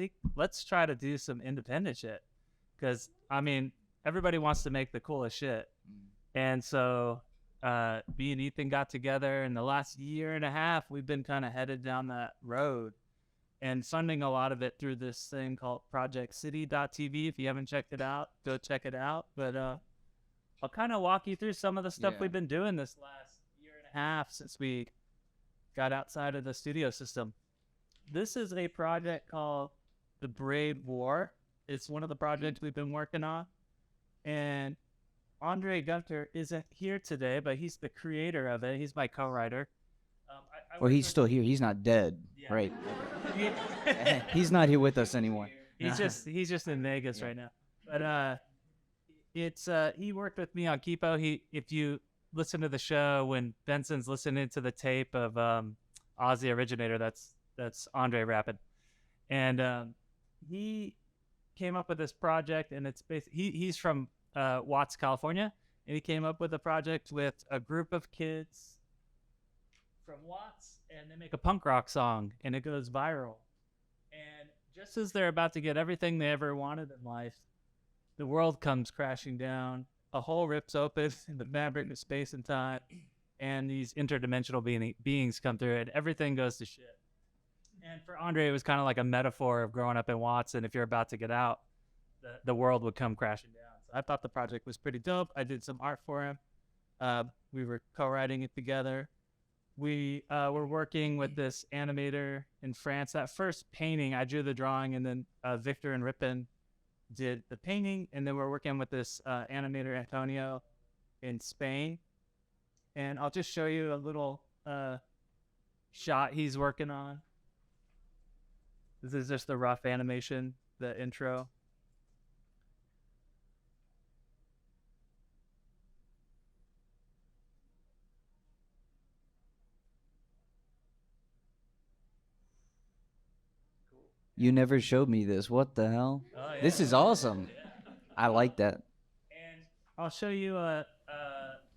think let's try to do some independent shit. Because, I mean, everybody wants to make the coolest shit. And so me and Ethan got together in the last year and a half. We've been kind of headed down that road and funding a lot of it through this thing called projectcity.tv. If you haven't checked it out, go check it out. But I'll kind of walk you through some of the stuff we've been doing this last year and a half since we got outside of the studio system. This is a project called The Brave War. It's one of the projects we've been working on. And Andre Gunter isn't here today, but he's the creator of it. He's my co-writer. Well, he's still here. He's not dead, right? He's not here with us anymore. He's just in Vegas right now. But he worked with me on Kipo. If you listen to the show when Benson's listening to the tape of Ozzy Originator, that's Andre rapping, and he came up with this project, and it's basically he's from Watts, California, and he came up with a project with a group of kids from Watts, and they make a punk rock song, and it goes viral. And just as they're about to get everything they ever wanted in life, the world comes crashing down. A hole rips open in the fabric of space and time, and these interdimensional beings come through it. Everything goes to shit. And for Andre, it was kind of like a metaphor of growing up in Watts, and if you're about to get out, the world would come crashing down. So I thought the project was pretty dope. I did some art for him. We were co-writing it together. We were working with this animator in France. That first painting, I drew the drawing, and then Victor and Rippin did the painting, and then we're working with this animator, Antonio, in Spain. And I'll just show you a little shot he's working on. This is just the rough animation, the intro. You never showed me this. What the hell? Oh, yeah. This is awesome. Yeah. I like that. And I'll show you a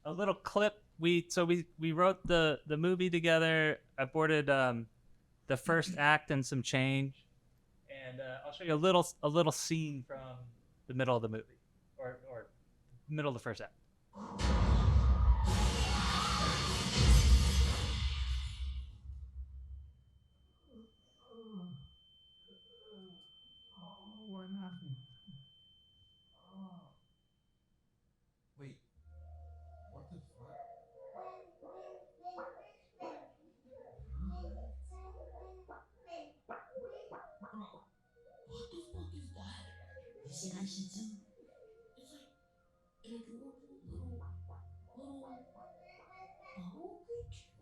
little clip. We wrote the movie together. I boarded the first act and some change, and I'll show you a little scene from the middle of the movie, or middle of the first act. What happened? Wait, what the fuck? What the fuck is that? Is it I should too? It's like a little bubble creature.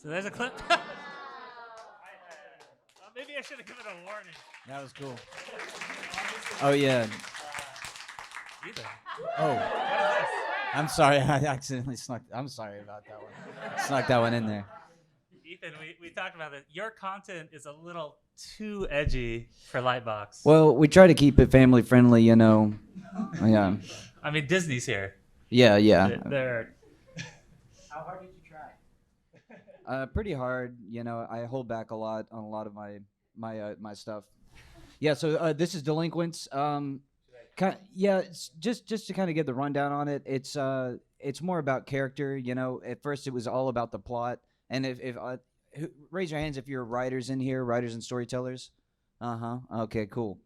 So there's a clip. Maybe I should have given a warning. That was cool. Oh, yeah. Either. Oh. What is this? I'm sorry. I accidentally snuck. I'm sorry about that one. Snuck that one in there. Ethan, we talked about it. Your content is a little too edgy for Lightbox. Well, we try to keep it family friendly, you know. Yeah. I mean, Disney's here. Yeah. They're How hard did you try? Pretty hard. You know, I hold back a lot on a lot of my stuff. Yeah. So this is Delinquents. It's just to kind of get the rundown on it. It's more about character. You know, at first it was all about the plot. And if raise your hands if you're writers in here, writers and storytellers. Okay, cool.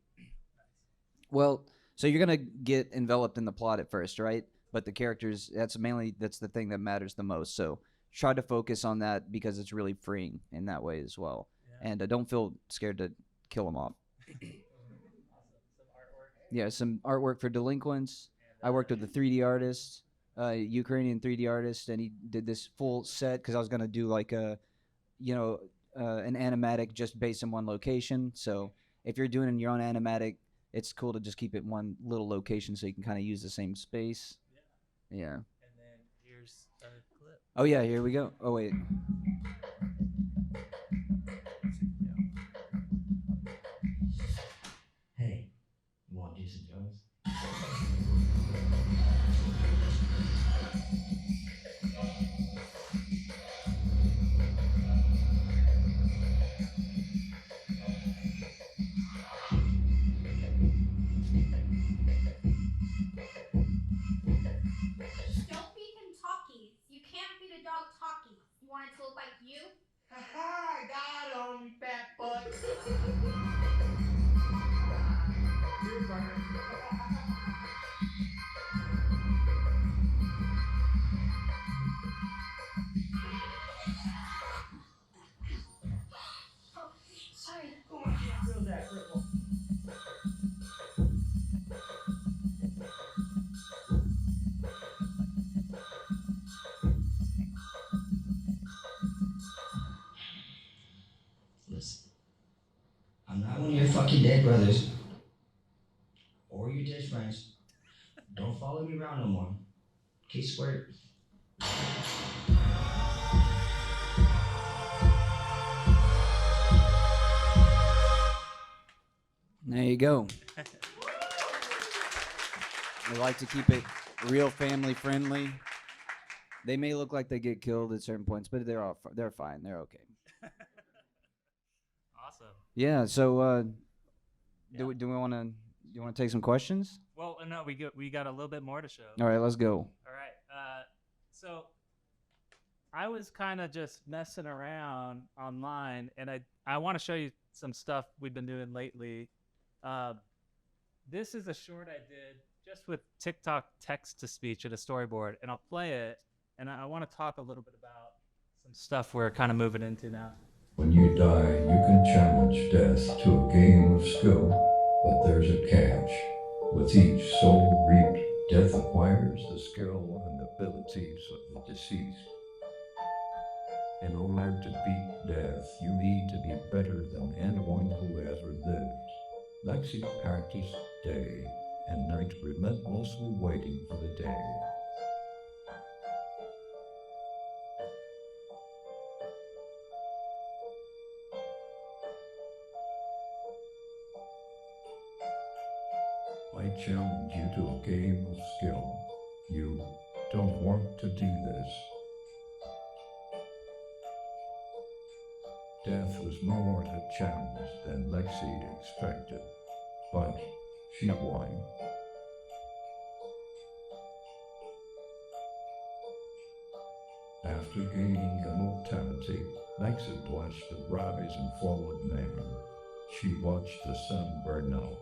Well, so you're gonna get enveloped in the plot at first, right? But the characters, that's the thing that matters the most. So try to focus on that because it's really freeing in that way as well. Yeah. And don't feel scared to kill them off. Yeah, some artwork for Delinquents. I worked with a 3D artist, Ukrainian 3D artist, and he did this full set because I was gonna do like an animatic just based in one location. So if you're doing your own animatic, it's cool to just keep it in one little location so you can kind of use the same space. Yeah. And Oh yeah, here we go. Oh wait. Hey, you want to do some drugs? Don't feed him talkies. You can't feed a dog talkies. You want it to look like you? I got him, fat butt. Oh, sorry. Go on, feel that cripple. Listen, I'm not one of your fucking dead brothers or your dead friends. Don't follow me around no more. Case squared. There you go. We like to keep it real family friendly. They may look like they get killed at certain points, but they're fine. They're okay. Awesome. Yeah. So, Yeah. do we want to? You want to take some questions? Well, no, we got a little bit more to show. All right, let's go. All right. So I was kind of just messing around online, and I want to show you some stuff we've been doing lately. This is a short I did just with TikTok text to speech and a storyboard, and I'll play it. And I want to talk a little bit about some stuff we're kind of moving into now. When you die, you can challenge death to a game of skill, but there's a catch. With each soul reaped, death acquires the skill and abilities of the deceased. In order to beat death, you need to be better than anyone who ever lived. Lexi practiced day and night, relentlessly waiting for the day. I challenge you to a game of skill. You don't want to do this. Death was more a challenge than Lexi expected, but she won. After gaining immortality, Lexi watched the rise and fall of man. She watched the sun burn out.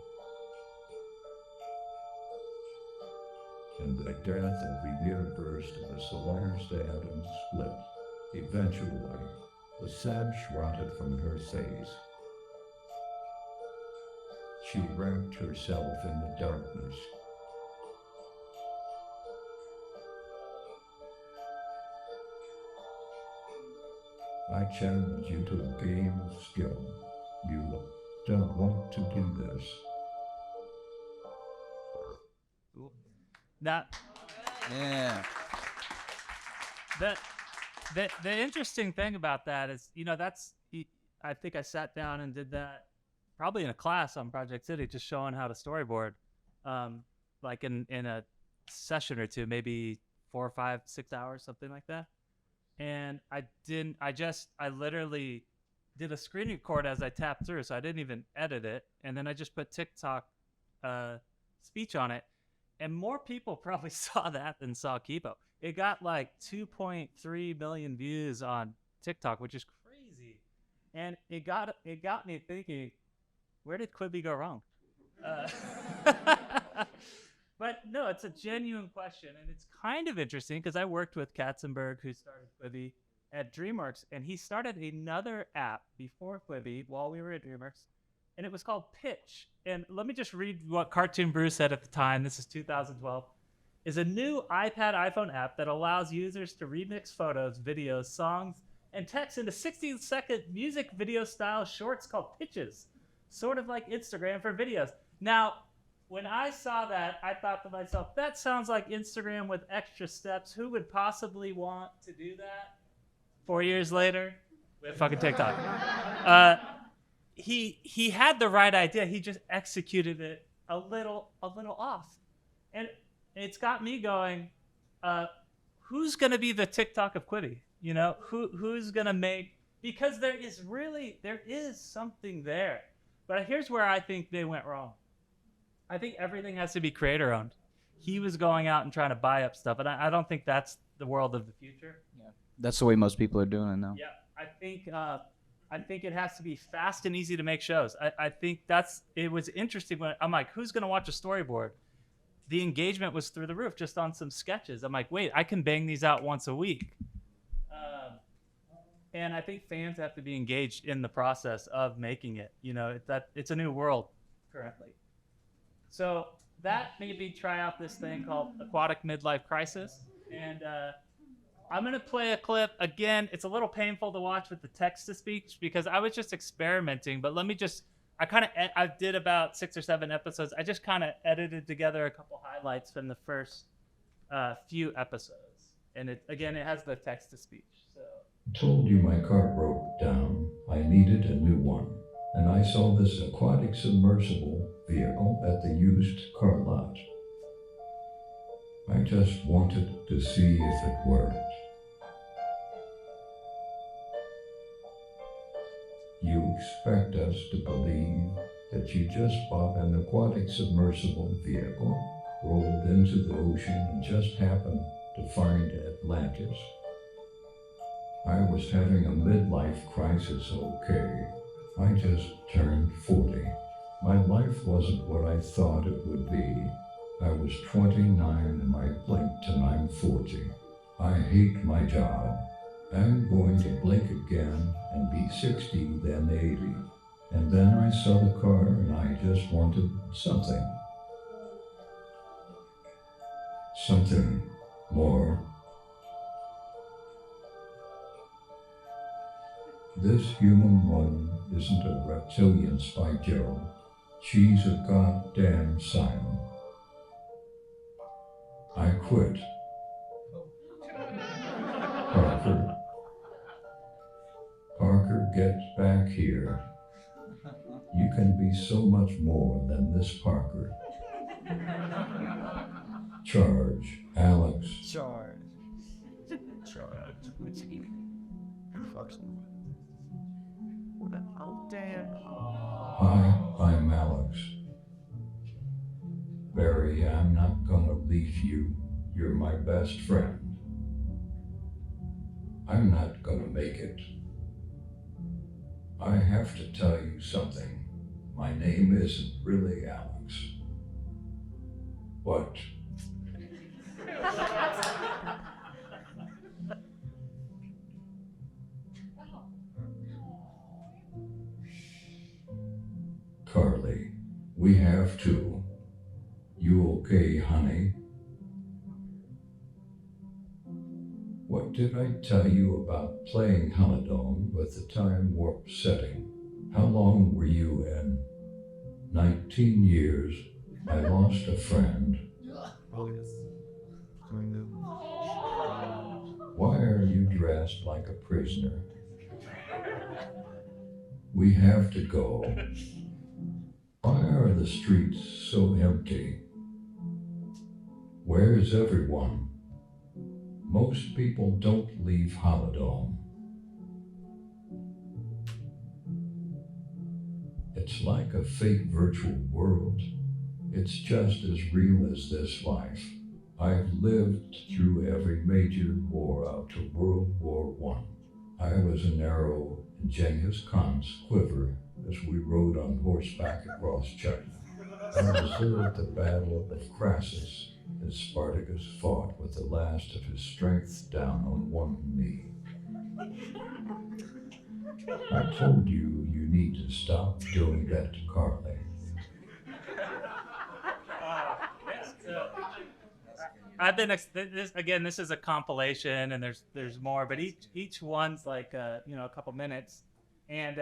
And the death of the universe to the solar's atoms split. Eventually, the sad shrouded from her face. She wrapped herself in the darkness. I challenge you to a game of skill. You don't want to do this. Now, Yeah. the interesting thing about that is, I think I sat down and did that probably in a class on Project City, just showing how to storyboard, like in a session or two, maybe 4 or 5, 6 hours, something like that. And I literally did a screen record as I tapped through, so I didn't even edit it, and then I just put TikTok speech on it. And more people probably saw that than saw Kipo. It got like 2.3 million views on TikTok, which is crazy. And it got me thinking, where did Quibi go wrong? But no, it's a genuine question, and it's kind of interesting because I worked with Katzenberg, who started Quibi at DreamWorks, and he started another app before Quibi while we were at DreamWorks, and it was called Pitch. And let me just read what Cartoon Brew said at the time. This is 2012. Is a new iPad iPhone app that allows users to remix photos, videos, songs, and text into 60-second music video style shorts called Pitches, sort of like Instagram for videos. Now, when I saw that, I thought to myself, that sounds like Instagram with extra steps. Who would possibly want to do that? 4 years later, we have fucking TikTok. He had the right idea. He just executed it a little off, and it's got me going. Who's gonna be the TikTok of Quibi? You know, who's gonna make? Because there is something there. But here's where I think they went wrong. I think everything has to be creator owned. He was going out and trying to buy up stuff, and I don't think that's the world of the future. That's the way most people are doing it now. Yeah, I think it has to be fast and easy to make shows. I think it was interesting when I'm like, who's gonna watch a storyboard? The engagement was through the roof just on some sketches. I'm like, wait, I can bang these out once a week. And I think fans have to be engaged in the process of making it. You know, it's a new world currently. So that made me try out this thing called Aquatic Midlife Crisis. And I'm going to play a clip. Again, it's a little painful to watch with the text-to-speech because I was just experimenting. But let me just, I did about 6 or 7 episodes. I just kind of edited together a couple highlights from the first few episodes. And it has the text-to-speech. So. Told you my car broke down. I needed a new one. And I saw this aquatic submersible vehicle at the used car lot. I just wanted to see if it worked. You expect us to believe that you just bought an aquatic submersible vehicle, rolled into the ocean, and just happened to find Atlantis. I was having a midlife crisis, okay. I just turned 40. My life wasn't what I thought it would be. I was 29 and I blinked and I'm 40. I hate my job. I'm going to blink again and be 60, then 80. And then I saw the car and I just wanted something. Something more. This human one isn't a reptilian Spike Joe. She's a goddamn Simon. I quit. Parker, get back here. You can be so much more than this Parker. Charge, Alex. Charge. Oh, damn. Hi, I'm Alex. Barry, I'm not gonna leave you. You're my best friend. I'm not gonna make it. I have to tell you something. My name isn't really Alex. But Carly, we have to. You okay, honey? What did I tell you about playing Halidome with the time warp setting? How long were you in? 19 years. I lost a friend. Why are you dressed like a prisoner? We have to go. Why are the streets so empty? Where's everyone? Most people don't leave Holodome. It's like a fake virtual world. It's just as real as this life. I've lived through every major war up to World War I. I was an arrow in Genghis Khan's quiver as we rode on horseback across China. I observed the battle of Crassus as Spartacus fought with the last of his strength down on one knee. I told you you need to stop doing that to Carly. I've been this is a compilation, and there's more, but each one's like a couple minutes, and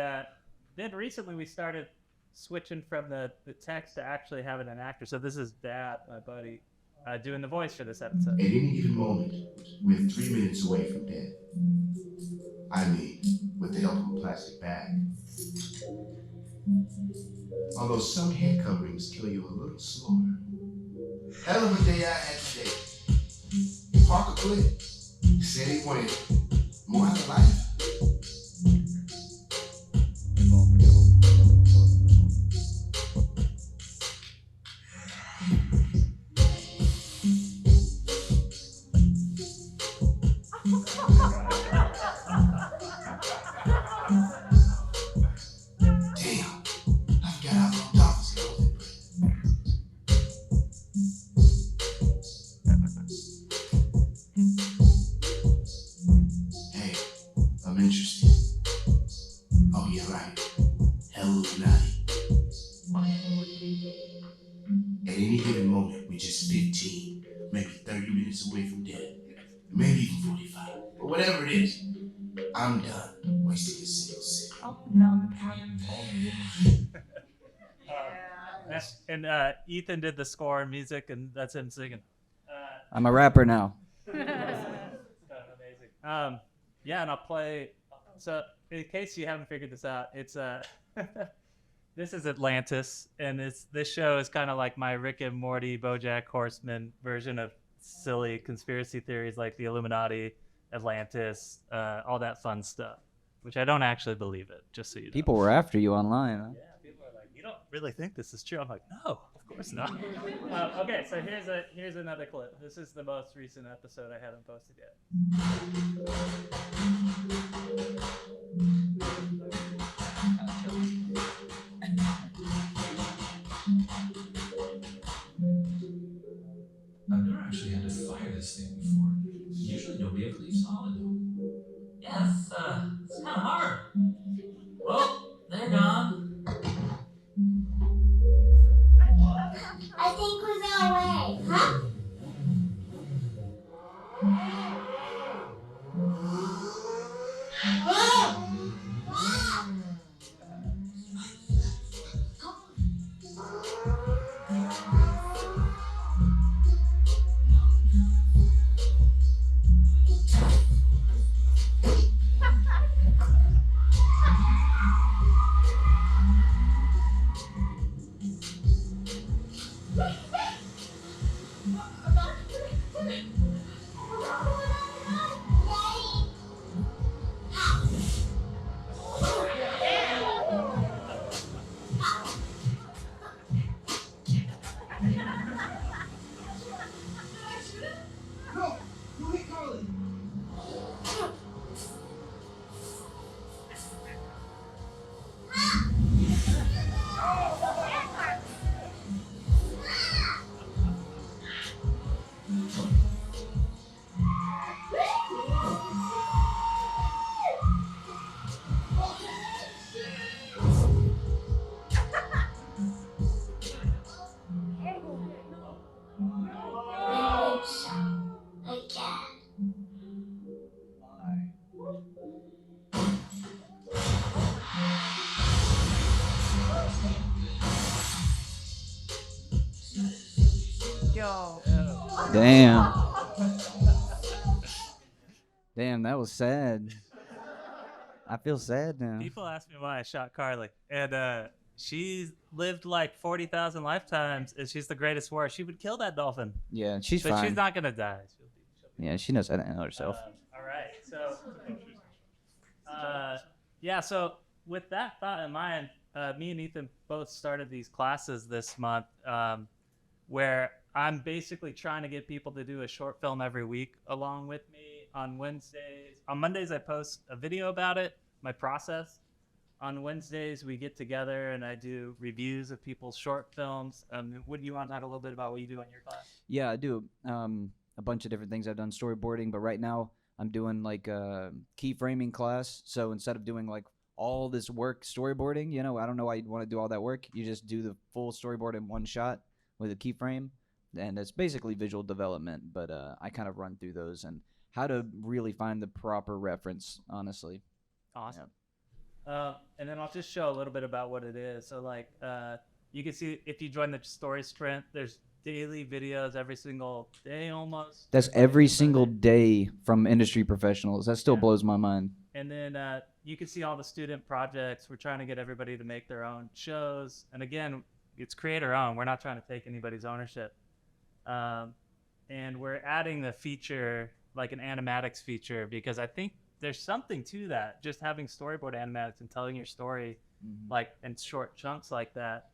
then recently we started switching from the text to actually having an actor. So this is Dad, my buddy, doing the voice for this episode. At any given moment, we're 3 minutes away from death. I mean, with the help of a plastic bag. Although some head coverings kill you a little slower. Hell of a day I had today. Parker quit. Said he wanted more out of life. I'm done wasting a single second. And Ethan did the score and music, and that's him singing. I'm a rapper now. Amazing. Yeah, and I'll play. So, in case you haven't figured this out, it's this is Atlantis, and this show is kind of like my Rick and Morty, BoJack Horseman version of silly conspiracy theories like the Illuminati, Atlantis, all that fun stuff, which I don't actually believe it, just so you know. People were after you online, huh? Yeah, people are like, you don't really think this is true? I'm like, no, of course not. Okay, so here's another clip. This is the most recent episode I haven't posted yet. I've never actually had to fire this thing before. Usually nobody ever leaves solid though. Yeah, it's kind of hard. Well, they're gone. I think we're going away, huh? Damn. Damn, that was sad. I feel sad now. People ask me why I shot Carly, and she's lived like 40,000 lifetimes, and she's the greatest warrior. She would kill that dolphin, Yeah, she's but fine. she's not gonna die. She'll be Yeah, she knows how to handle herself. all right, so yeah, so with that thought in mind, me and Ethan both started these classes this month, where I'm basically trying to get people to do a short film every week along with me on Wednesdays. On Mondays, I post a video about it, my process. On Wednesdays, we get together and I do reviews of people's short films. Would you want to talk a little bit about what you do in your class? Yeah, I do a bunch of different things. I've done storyboarding, but right now I'm doing like a keyframing class. So instead of doing like all this work storyboarding, you know, I don't know why you'd want to do all that work. You just do the full storyboard in one shot with a keyframe. And it's basically visual development, but I kind of run through those and how to really find the proper reference, honestly. Awesome. And then I'll just show a little bit about what it is. So like, you can see if you join the story sprint, there's daily videos every single day almost. That's every single day from industry professionals. That still blows my mind. And then you can see all the student projects. We're trying to get everybody to make their own shows. And again, it's creator owned. We're not trying to take anybody's ownership. And we're adding the feature, like an animatics feature, because I think there's something to that. Just having storyboard animatics and telling your story like in short chunks like that.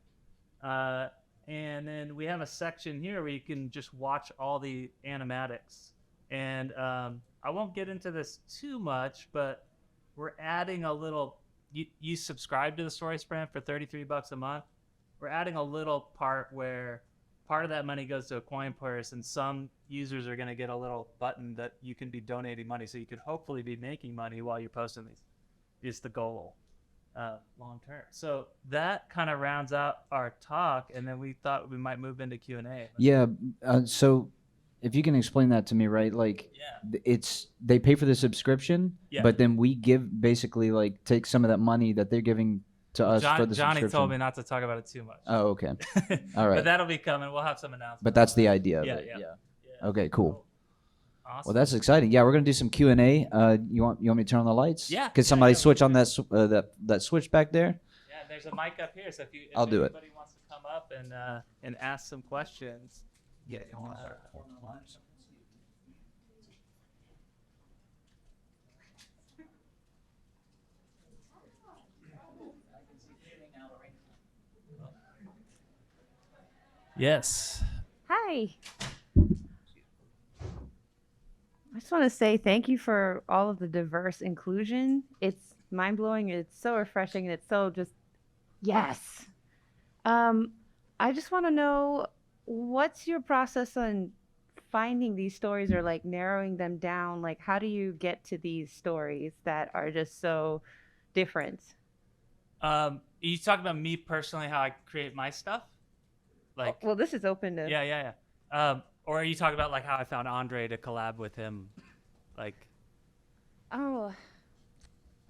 And then we have a section here where you can just watch all the animatics. And I won't get into this too much, but we're adding a little, you subscribe to the story sprint for $33 a month. We're adding a little part where part of that money goes to a coin purse, and some users are going to get a little button that you can be donating money, so you could hopefully be making money while you're posting these. Is the goal long term. So that kind of rounds out our talk, and then we thought we might move into Q&A. Yeah. So if you can explain that to me, right? Like, it's they pay for the subscription, but then we give basically like take some of that money that they're giving to us for the Johnny subscription. told me not to talk about it too much. Oh, okay. All right. But that'll be coming. We'll have some announcements. But that's the idea of it. Yeah. Okay, cool. Awesome. Well, that's exciting. Yeah, we're gonna do some Q&A. You want me to turn on the lights? Yeah. Could somebody switch on that switch back there? Yeah, there's a mic up here, so if I'll do it. anybody wants to come up and ask some questions. Yeah. Yes. Hi. I just want to say thank you for all of the diverse inclusion. It's mind-blowing. It's so refreshing, and it's so just, yes. I just want to know, what's your process on finding these stories or like narrowing them down? Like, how do you get to these stories that are just so different? You talk about me personally, how I create my stuff? Like, well, this is open to. Yeah. Or are you talking about like how I found Andre to collab with him, like? Oh,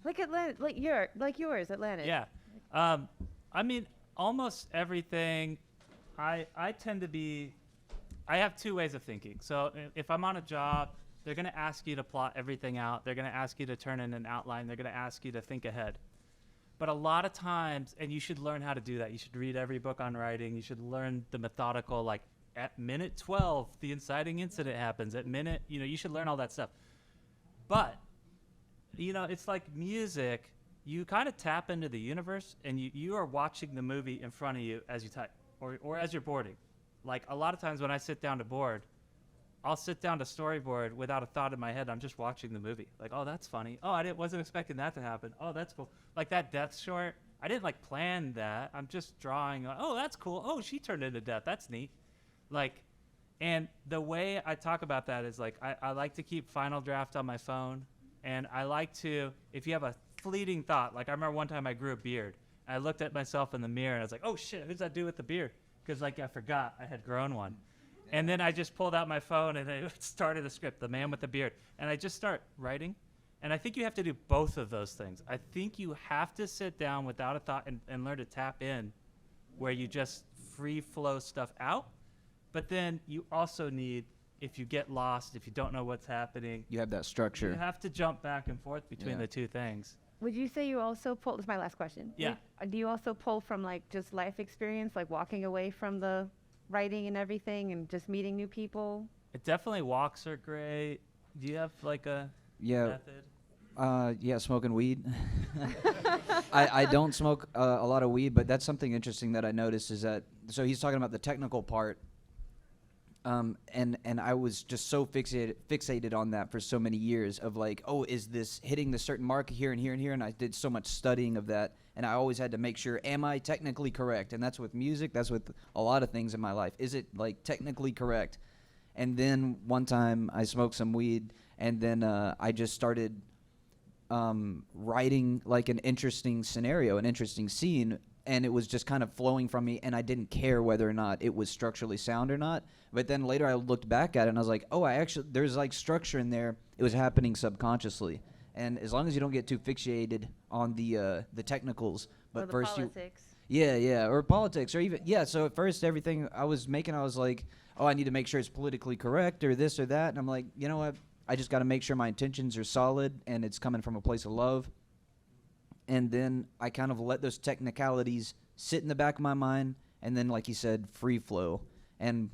like Atlantic, like yours, Atlantic. Yeah, I mean, almost everything. I tend to be. I have two ways of thinking. So if I'm on a job, they're gonna ask you to plot everything out. They're gonna ask you to turn in an outline. They're gonna ask you to think ahead. But a lot of times, and you should learn how to do that. You should read every book on writing. You should learn the methodical, like at minute 12, the inciting incident happens. At minute, you should learn all that stuff. But, it's like music. You kind of tap into the universe, and you are watching the movie in front of you as you type, or as you're boarding. Like a lot of times when I sit down to board, I'll sit down to storyboard without a thought in my head. I'm just watching the movie. Like, oh, that's funny. Oh, wasn't expecting that to happen. Oh, that's cool. Like that death short, I didn't like plan that. I'm just drawing. Oh, that's cool. Oh, she turned into death. That's neat. Like, and the way I talk about that is like, I like to keep Final Draft on my phone. And I like to, if you have a fleeting thought, like I remember one time I grew a beard. I looked at myself in the mirror and I was like, oh shit, who's that dude with the beard? Because like I forgot I had grown one. And then I just pulled out my phone and I started a script, The Man with the Beard. And I just start writing. And I think you have to do both of those things. I think you have to sit down without a thought and learn to tap in where you just free flow stuff out. But then you also need, if you get lost, if you don't know what's happening, you have that structure. You have to jump back and forth between the two things. Would you say you also pull, this is my last question. Yeah. Do you also pull from like just life experience, like walking away from the writing and everything and just meeting new people? It definitely walks are great. Do you have like a method? Yeah, smoking weed. I don't smoke a lot of weed, but that's something interesting that I noticed is that, so he's talking about the technical part, and I was just so fixated on that for so many years of like, oh, is this hitting the certain mark here and here and here, and I did so much studying of that, and I always had to make sure, am I technically correct? And that's with music, that's with a lot of things in my life. Is it like technically correct? And then one time I smoked some weed, and then I just started writing like an interesting scenario, an interesting scene, and it was just kind of flowing from me, and I didn't care whether or not it was structurally sound or not. But then later I looked back at it and I was like, oh, there's like structure in there. It was happening subconsciously. And as long as you don't get too fixated on the technicals, but or the first politics. yeah, or politics, or even So at first, everything I was making, I was like, oh, I need to make sure it's politically correct or this or that, and I'm like, you know what? I just got to make sure my intentions are solid and it's coming from a place of love. And then I kind of let those technicalities sit in the back of my mind, and then, like you said, free flow. And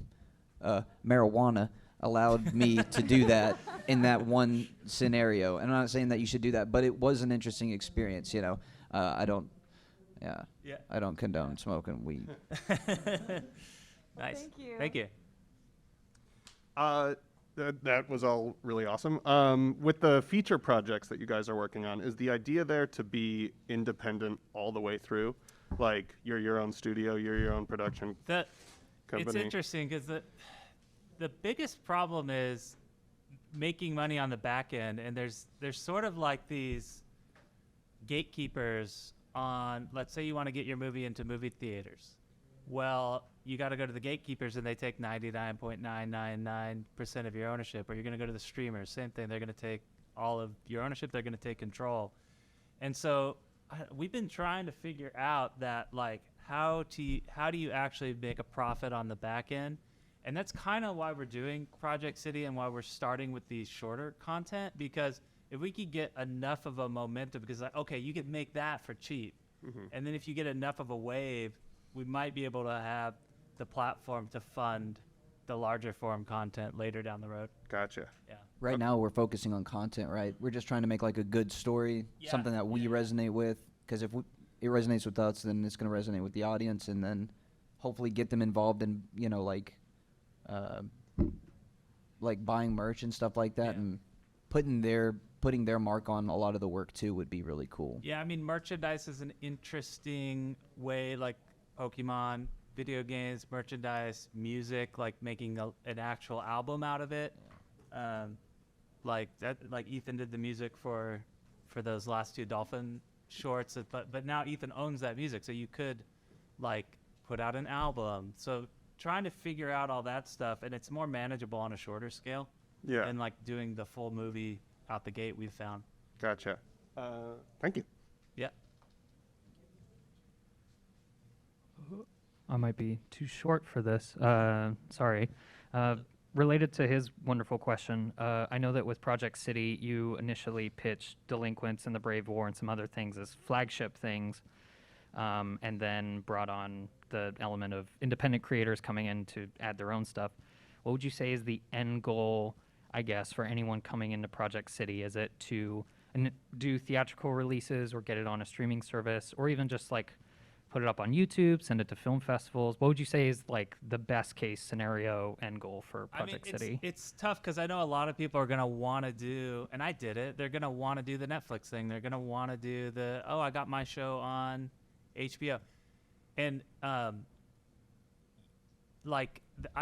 marijuana allowed me to do that in that one scenario. And I'm not saying that you should do that, but it was an interesting experience. I don't condone smoking weed. Nice. Thank you. Thank you. That was all really awesome. With the feature projects that you guys are working on, is the idea there to be independent all the way through? Like, you're your own studio, you're your own production company? It's interesting because the biggest problem is making money on the back end, and there's sort of like these gatekeepers on, let's say you want to get your movie into movie theaters. Well, you got to go to the gatekeepers, and they take 99.999% of your ownership. Or you're going to go to the streamers, same thing. They're going to take all of your ownership. They're going to take control. And so we've been trying to figure out that, like, how do you actually make a profit on the back end? And that's kind of why we're doing Project City and why we're starting with these shorter content, because if we could get enough of a momentum, because, like, okay, you could make that for cheap. Mm-hmm. And then if you get enough of a wave, we might be able to have the platform to fund the larger form content later down the road. Gotcha. Yeah. Right now, we're focusing on content, right? We're just trying to make like a good story, something that we resonate with. Because if it resonates with us, then it's going to resonate with the audience, and then hopefully get them involved in, like buying merch and stuff like that, and putting their mark on a lot of the work too would be really cool. Yeah, I mean, merchandise is an interesting way, like Pokemon, video games, merchandise, music, like making an actual album out of it. Like Ethan did the music for those last 2 Dolphin shorts, but now Ethan owns that music, so you could like put out an album. So trying to figure out all that stuff, and it's more manageable on a shorter scale. Yeah. And like doing the full movie out the gate, we've found. Gotcha. Thank you. Yeah. I might be too short for this. Sorry. Related to his wonderful question, I know that with Project City, you initially pitched Delinquents and the Brave War and some other things as flagship things, and then brought on the element of independent creators coming in to add their own stuff. What would you say is the end goal, I guess, for anyone coming into Project City? Is it to do theatrical releases or get it on a streaming service, or even just like put it up on YouTube, send it to film festivals? What would you say is like the best case scenario end goal for Project City? It's tough because I know a lot of people are going to want to do, and I did it, they're going to want to do the Netflix thing. They're going to want to do I got my show on HBO. And I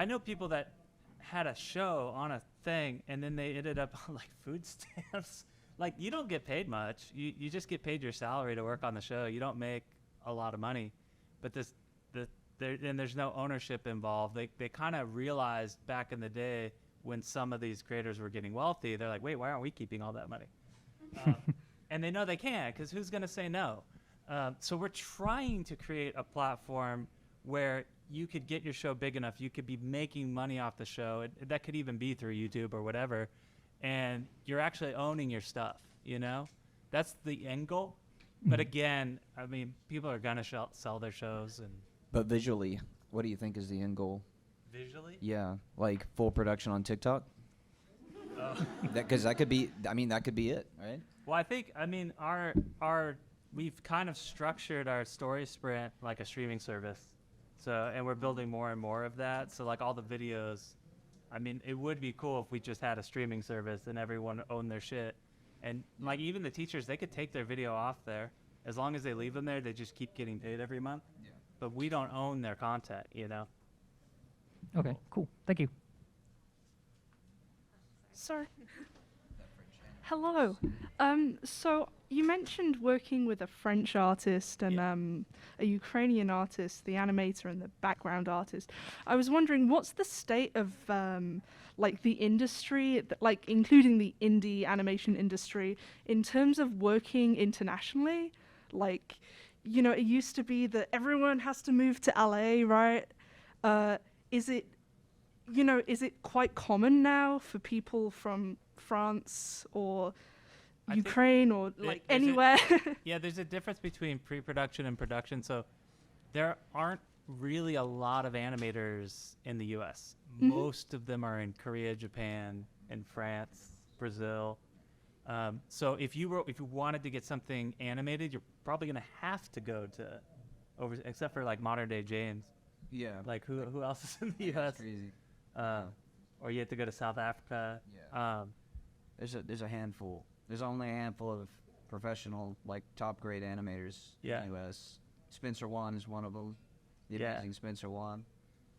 know people that had a show on a thing, and then they ended up on like food stamps. Like, you don't get paid much. You just get paid your salary to work on the show. You don't make a lot of money, but there's no ownership involved. They kind of realized back in the day when some of these creators were getting wealthy, they're like, wait, why aren't we keeping all that money? And they know they can't, because who's going to say no? So we're trying to create a platform where you could get your show big enough, you could be making money off the show. That could even be through YouTube or whatever, and you're actually owning your stuff. That's the end goal. But again, I mean, people are gonna sell their shows, But visually, what do you think is the end goal? Visually? Yeah, like full production on TikTok. Because that could be. I mean, that could be it, right? Well, I mean, we've kind of structured our story sprint like a streaming service. So, and we're building more and more of that. So, like all the videos, I mean, it would be cool if we just had a streaming service and everyone owned their shit. And like even the teachers, they could take their video off there. As long as they leave them there, they just keep getting paid every month. Yeah. But we don't own their content, Okay, cool. Thank you. Sir. Hello. So You mentioned working with a French artist and a Ukrainian artist, the animator and the background artist. I was wondering, what's the state of like the industry, like including the indie animation industry, in terms of working internationally? Like, you know, it used to be that everyone has to move to LA, right? Is it, you know, is it quite common now for people from France or Ukraine or like anywhere? Yeah, there's a difference between pre-production and production. So there aren't really a lot of animators in the U.S. Most of them are in Korea, Japan, and France, Brazil. So if you wanted to get something animated, you're probably gonna have to go to except for like modern day James. Yeah. Like who else is in the U.S.? Crazy. Or you have to go to South Africa. Yeah. There's a handful. There's only a handful of professional, like top grade animators in the U.S. Spencer Wan is one of them. The amazing Spencer Wan.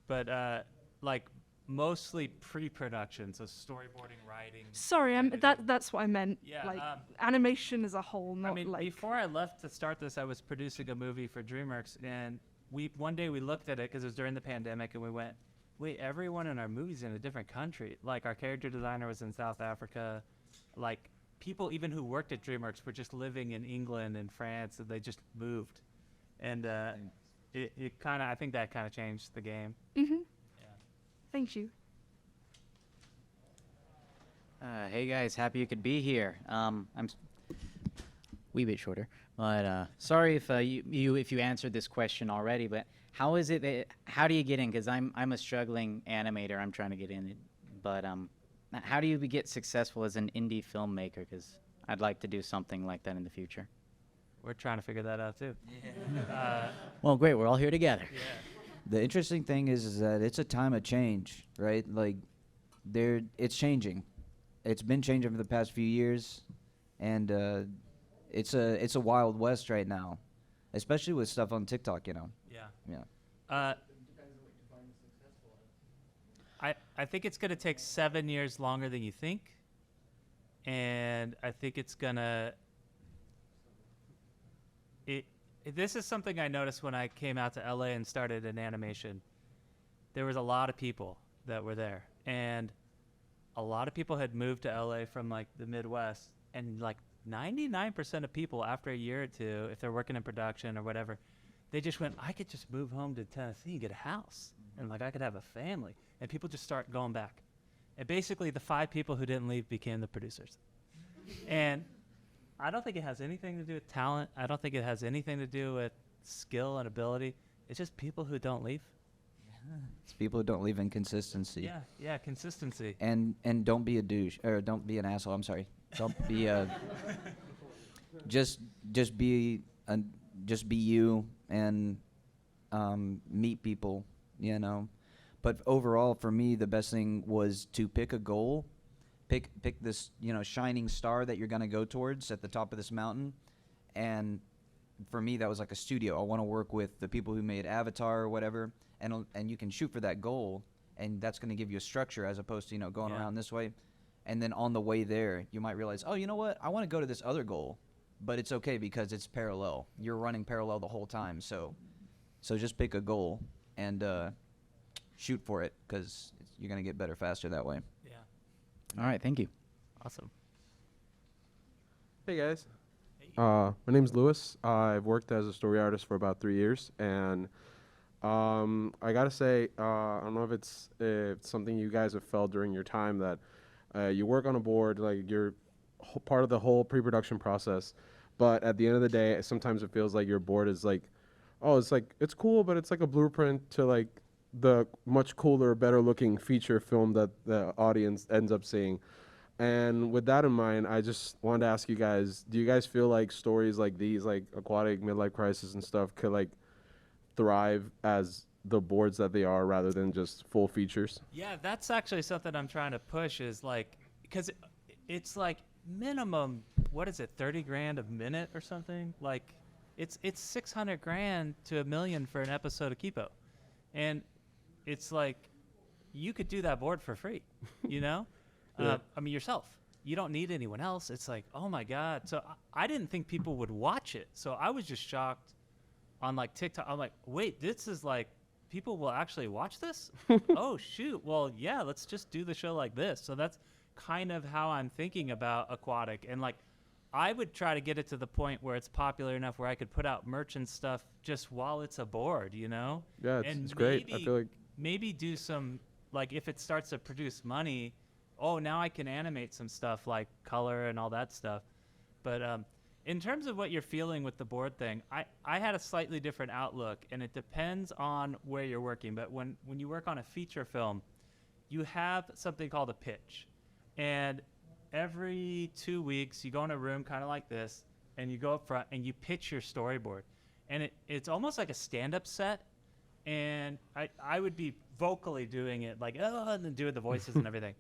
But like mostly pre-production, so storyboarding, writing. Sorry, that's what I meant. Yeah, like animation as a whole, not like. Before I left to start this, I was producing a movie for DreamWorks, and one day we looked at it because it was during the pandemic, and we went, wait, everyone in our movie's in a different country. Like our character designer was in South Africa, like people even who worked at DreamWorks were just living in England and France, and they just moved, and it kind of, I think that kind of changed the game. Yeah. Thank you. Hey guys, happy you could be here. I'm wee bit shorter, but sorry if if you answered this question already. But how is it? How do you get in? Because I'm a struggling animator. I'm trying to get in it, but how do you get successful as an indie filmmaker? Because I'd like to do something like that in the future. We're trying to figure that out too. Well, great. We're all here together. Yeah. The interesting thing is that it's a time of change, right? Like, it's changing. It's been changing for the past few years, and it's a wild west right now, especially with stuff on TikTok. You know. Yeah. Yeah. I think it's gonna take 7 years longer than you think, and I think it's gonna. This is something I noticed when I came out to LA and started in animation. There was a lot of people that were there, and a lot of people had moved to LA from like the Midwest, and like 99% of people after a year or two, if they're working in production or whatever, they just went, I could just move home to Tennessee and get a house, and like I could have a family, and people just start going back. And basically the 5 people who didn't leave became the producers. And I don't think it has anything to do with talent. I don't think it has anything to do with skill and ability. It's just people who don't leave. It's people who don't leave in consistency. Yeah, consistency. And don't be a douche, or don't be an asshole. I'm sorry. Don't be a. just be you and meet people. You know, but overall for me the best thing was to pick a goal. Pick this, you know, shining star that you're gonna go towards at the top of this mountain, and for me that was like a studio. I want to work with the people who made Avatar or whatever, and you can shoot for that goal, and that's gonna give you a structure as opposed to, you know, going around this way, and then on the way there you might realize, oh, you know what, I want to go to this other goal, but it's okay because it's parallel. You're running parallel the whole time, so just pick a goal and shoot for it because you're gonna get better faster that way. All right, thank you. Awesome. Hey guys. My name's Lewis. I've worked as a story artist for about 3 years, and I gotta say, I don't know if it's something you guys have felt during your time that you work on a board, like you're part of the whole pre-production process, but at the end of the day, sometimes it feels like your board is like, oh, it's cool, but it's like a blueprint to like the much cooler, better looking feature film that the audience ends up seeing. And with that in mind, I just wanted to ask you guys, do you guys feel like stories like these, like Aquatic, Midlife Crisis and stuff, could like thrive as the boards that they are rather than just full features? Yeah, that's actually something I'm trying to push, is like, because it's like minimum, what is it, 30 grand a minute or something? Like it's 600 grand to $1 million for an episode of Kipo. And it's like, you could do that board for free, you know? Yeah. I mean, yourself. you don't need anyone else. It's like, oh my God. So I didn't think people would watch it. So I was just shocked on like TikTok. I'm like, wait, this is like, people will actually watch this? Oh shoot. Well, yeah, let's just do the show like this. So that's kind of how I'm thinking about Aquatic. And like, I would try to get it to the point where it's popular enough where I could put out merch and stuff just while it's aboard, you know? Yeah, it's great. I feel like maybe do some, like if it starts to produce money, oh, now I can animate some stuff like color and all that stuff. But in terms of what you're feeling with the board thing, I had a slightly different outlook, and it depends on where you're working. But when you work on a feature film, you have something called a pitch. And every 2 weeks, you go in a room kind of like this, and you go up front and you pitch your storyboard. And it's almost like a stand-up set. And I would be vocally doing it, like, oh, and then doing the voices and everything.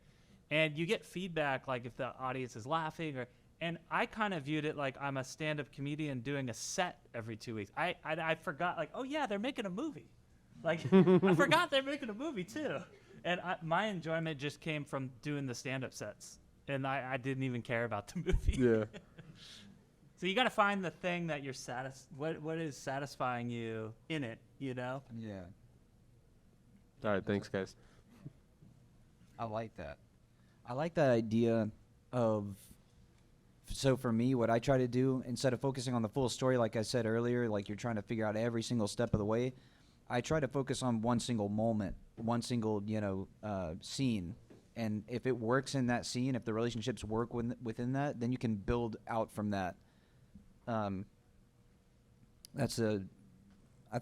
And you get feedback, like if the audience is laughing, and I kind of viewed it like I'm a stand-up comedian doing a set every 2 weeks. I forgot, like, oh yeah, they're making a movie. Like, I forgot they're making a movie too. And my enjoyment just came from doing the stand-up sets. And I didn't even care about the movie. Yeah. So you got to find the thing that you're what is satisfying you in it, you know? Yeah. All right, thanks, guys. I like that. I like that idea of, so for me, what I try to do, instead of focusing on the full story, like I said earlier, like you're trying to figure out every single step of the way, I try to focus on one single moment, one single, scene. And if it works in that scene, if the relationships work within that, then you can build out from that. I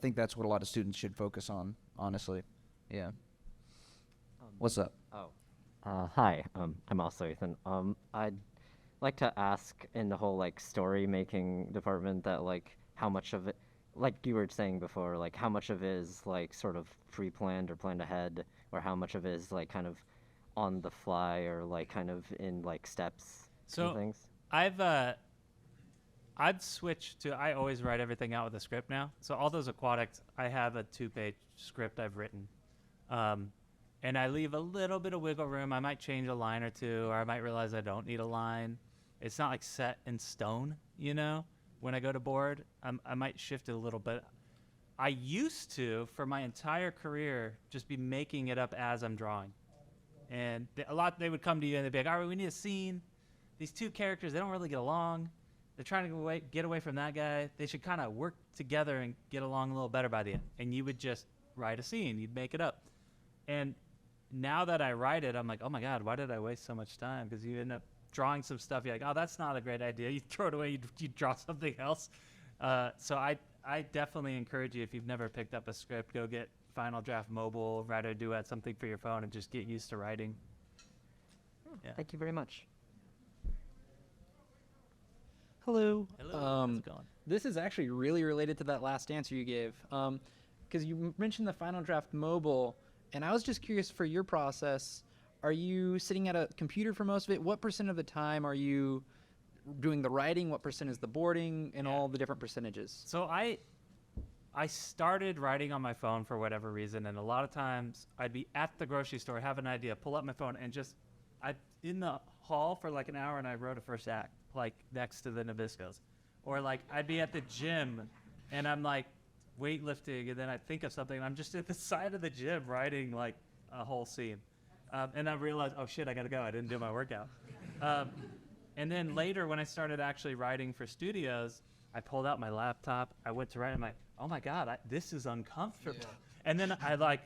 think that's what a lot of students should focus on, honestly. Yeah. What's up? Hi, I'm also Ethan. I'd like to ask in the whole like story making department that like how much of it, like you were saying before, like how much of it is like sort of pre-planned or planned ahead, or how much of it is like kind of on the fly or like kind of in like steps and things? I've switched to, I always write everything out with a script now. So all those Aquatics, I have a 2-page script I've written. And I leave a little bit of wiggle room. I might change a line or two, or I might realize I don't need a line. It's not like set in stone, you know? When I go to board, I might shift it a little bit. I used to, for my entire career, just be making it up as I'm drawing. And they would come to you and they'd be like, all right, we need a scene. These two characters, they don't really get along. They're trying to get away from that guy. They should kind of work together and get along a little better by the end. And you would just write a scene. You'd make it up. And now that I write it, I'm like, oh my God, why did I waste so much time? Because you end up drawing some stuff. You're like, oh, that's not a great idea. You throw it away. You draw something else. So I definitely encourage you, if you've never picked up a script, go get Final Draft Mobile, write a duet, something for your phone, and just get used to writing. Yeah. Thank you very much. Hello. Hello. How's it going? This is actually really related to that last answer you gave, because you mentioned the Final Draft Mobile, and I was just curious for your process. Are you sitting at a computer for most of it? What % of the time are you doing the writing? What % is the boarding, and all the different percentages? So I started writing on my phone for whatever reason, and a lot of times I'd be at the grocery store, have an idea, pull up my phone, and I'd in the hall for like an hour, and I wrote a first act, like next to the Nabiscos. Or like I'd be at the gym, and I'm like weightlifting, and then I'd think of something, and I'm just at the side of the gym writing like a whole scene. And I realized, oh shit, I gotta go, I didn't do my workout. And then later when I started actually writing for studios, I pulled out my laptop, I went to write, I'm like, oh my God, this is uncomfortable. Yeah. And then I like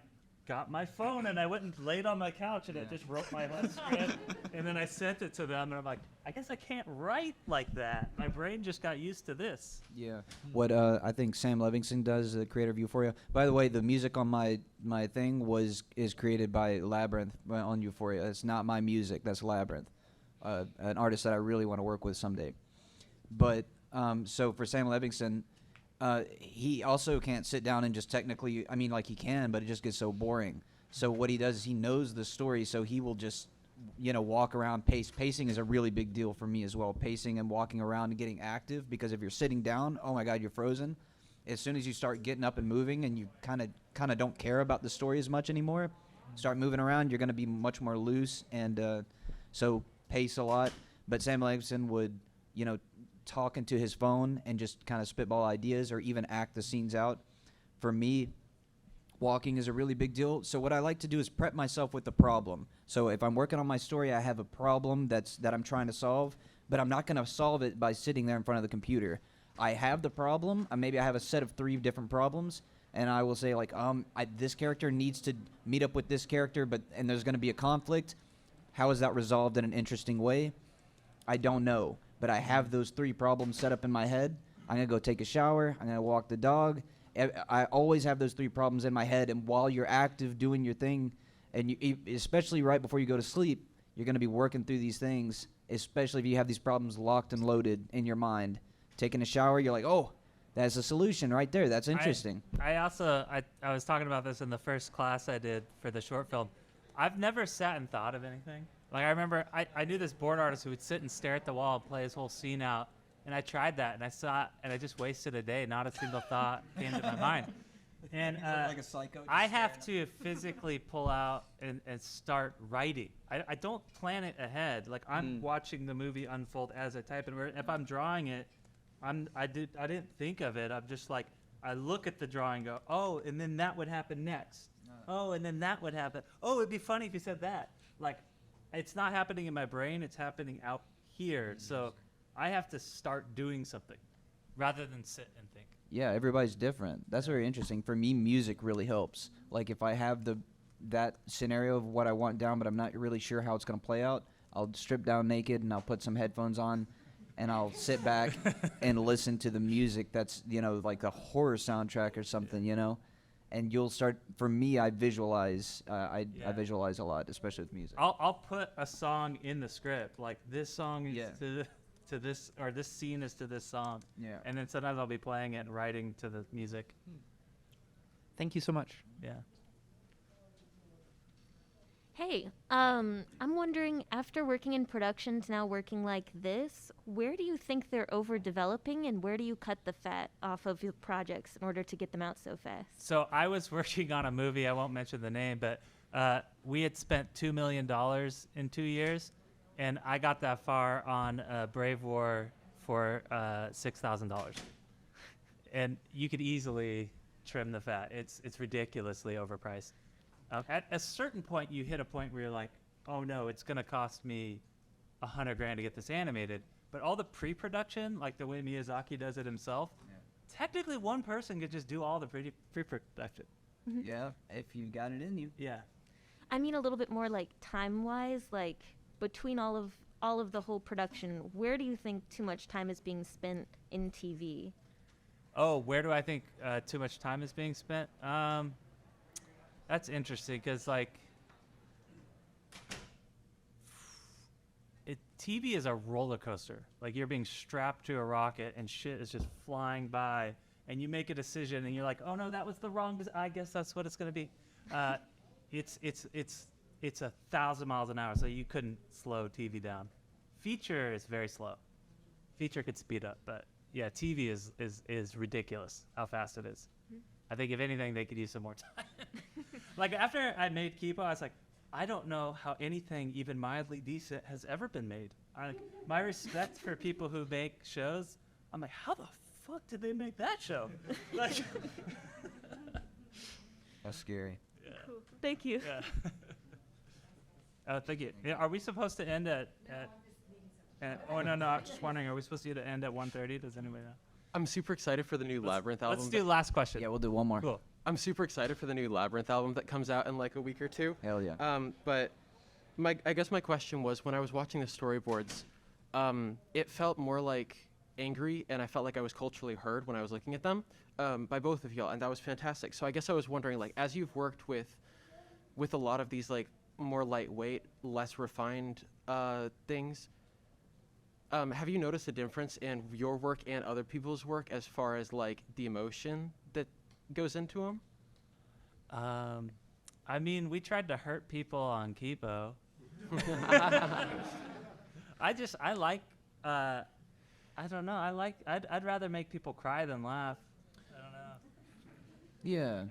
got my phone and I went and laid on my couch and I just wrote my whole script. And then I sent it to them and I'm like, I guess I can't write like that. My brain just got used to this. Yeah. What I think Sam Levinson does, the creator of Euphoria. By the way, the music on my thing is created by Labyrinth on Euphoria. It's not my music. That's Labyrinth, an artist that I really want to work with someday. But so for Sam Levinson, he also can't sit down and just technically, I mean, like he can, but it just gets so boring. So what he does is he knows the story, so he will just, walk around, Pacing is a really big deal for me as well. Pacing and walking around and getting active, because if you're sitting down, oh my God, you're frozen. As soon as you start getting up and moving and you kind of don't care about the story as much anymore, start moving around, you're going to be much more loose. And so pace a lot. But Sam Levinson would, you know, talk into his phone and just kind of spitball ideas or even act the scenes out. For me, walking is a really big deal. So what I like to do is prep myself with the problem. So if I'm working on my story, I have a problem that I'm trying to solve, but I'm not going to solve it by sitting there in front of the computer. I have the problem. Maybe I have a set of 3 different problems, and I will say like, this character needs to meet up with this character, and there's going to be a conflict. How is that resolved in an interesting way? I don't know, but I have those 3 problems set up in my head. I'm going to go take a shower. I'm going to walk the dog. I always have those 3 problems in my head, and while you're active doing your thing, and especially right before you go to sleep, you're going to be working through these things, especially if you have these problems locked and loaded in your mind. Taking a shower, you're like, oh, that's a solution right there. That's interesting. I was talking about this in the first class I did for the short film. I've never sat and thought of anything. Like I remember I knew this board artist who would sit and stare at the wall and play his whole scene out. And I tried that, and I saw it, and I just wasted a day. Not a single thought came to my mind. And like a psycho, I have to physically pull out and start writing. I don't plan it ahead. Like I'm watching the movie unfold as I type it. If I'm drawing it, I didn't think of it. I'm just like, I look at the drawing, go, oh, and then that would happen next. Oh, and then that would happen. Oh, it'd be funny if you said that. Like, it's not happening in my brain. It's happening out here. So I have to start doing something rather than sit and think. Yeah, everybody's different. That's very interesting. For me, music really helps. Like if I have that scenario of what I want down, but I'm not really sure how it's going to play out, I'll strip down naked and I'll put some headphones on and I'll sit back and listen to the music that's, you know, like a horror soundtrack or something, you know? And you'll start, for me, I visualize. I visualize a lot, especially with music. I'll put a song in the script, like this song is to this, or this scene is to this song. Yeah. And then sometimes I'll be playing it and writing to the music. Thank you so much. Yeah. Hey, I'm wondering, after working in productions, now working like this, where do you think they're overdeveloping, and where do you cut the fat off of your projects in order to get them out so fast? So I was working on a movie, I won't mention the name, but we had spent $2 million in 2 years, and I got that far on Brave War for $6,000. And you could easily trim the fat. It's ridiculously overpriced. At a certain point, you hit a point where you're like, oh no, it's going to cost me $100,000 to get this animated. But all the pre-production, like the way Miyazaki does it himself, technically one person could just do all the pre-production. Yeah, if you got it in you. Yeah. I mean a little bit more like time-wise, like between all of the whole production, where do you think too much time is being spent in TV? Oh, where do I think too much time is being spent? That's interesting because, like, TV is a roller coaster. Like, you're being strapped to a rocket and shit is just flying by, and you make a decision and you're like, oh no, that was the wrong. I guess that's what it's gonna be. It's 1,000 miles an hour, so you couldn't slow TV down. Feature is very slow. Feature could speed up, but yeah, TV is ridiculous how fast it is. I think if anything, they could use some more time. Like after I made Kipo, I was like, I don't know how anything even mildly decent has ever been made. My respect for people who make shows, I'm like, how the fuck did they make that show? Like, that's scary. Yeah. Cool. Thank you. Yeah. Thank you. Yeah, are we supposed to end at oh no, I was just wondering, are we supposed to end at 1:30? Does anybody know? I'm super excited for the new Labyrinth album. Let's do last question. Yeah, we'll do one more. Cool. I'm super excited for the new Labyrinth album that comes out in like a week or two. Hell yeah. But I guess my question was, when I was watching the storyboards, it felt more like angry, and I felt like I was culturally heard when I was looking at them by both of y'all, and that was fantastic. So I guess I was wondering, like, as you've worked with a lot of these like more lightweight, less refined things, have you noticed a difference in your work and other people's work as far as like the emotion that goes into them? I mean, we tried to hurt people on Kipo. I like, I don't know. I'd rather make people cry than laugh. I don't know. Yeah.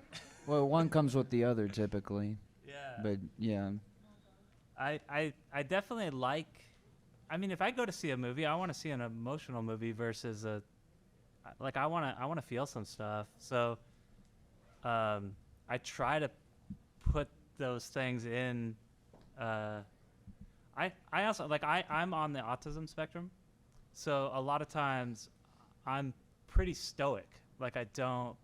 Well, one comes with the other typically. Yeah. But yeah. I definitely like I mean, if I go to see a movie, I want to see an emotional movie versus I want to feel some stuff. So, I try to put those things in. I also I'm on the autism spectrum, so a lot of times I'm pretty stoic. Like I don't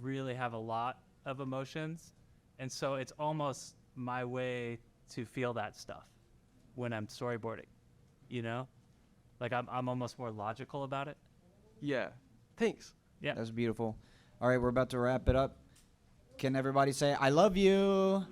really have a lot of emotions, and so it's almost my way to feel that stuff when I'm storyboarding. You know, like I'm almost more logical about it. Yeah. Thanks. Yeah. That's beautiful. All right, we're about to wrap it up. Can everybody say, I love you?